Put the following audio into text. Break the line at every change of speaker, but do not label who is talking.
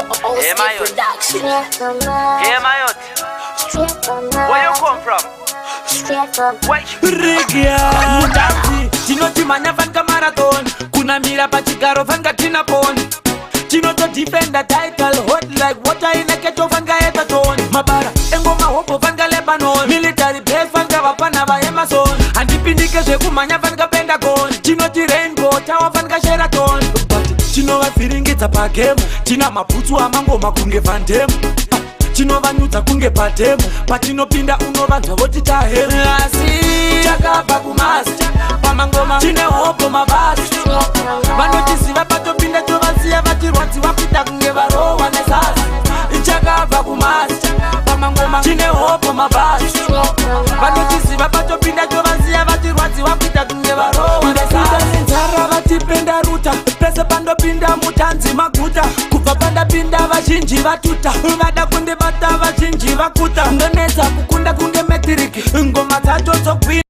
Hey Mayot. Hey Mayot. Where you come from?
Rigia Mutanzi Chinoti manyafanka marathon Kuna mira pachigaro fanga tina pon Chinoto defend the title Hot like water in a keto fanga etaton Mabara engoma hopo fanga Lebanon Military base fanga wapana wa Amazon Antipindike sheku manyafanka Pentagon Chinoti rainbow tawa fanga Sheraton Chino wa firingita pa game China maputu amango makunge fandemu Chino vanyuta kunge patemu Pachino pinda unovanza voti tahemu Asi chakapa kumasi Pamangoma chine hopo mabasi Vanotisiva pato pinda tovasiya Vachirwati wapita kunge varowa nesasi Chakapa kumasi Pamangoma chine hopo mabasi Vanotisiva pato pinda tovasiya Vachirwati wapita kunge varowa nesasi Nzara vatipenda ruta Pese pando pinda mutanzi maguta Kupa panda pinda vachinji vatuta Vada kunde vata vachinji vakuta Ngoneza kukunda kunge metiriki Ngoma zato so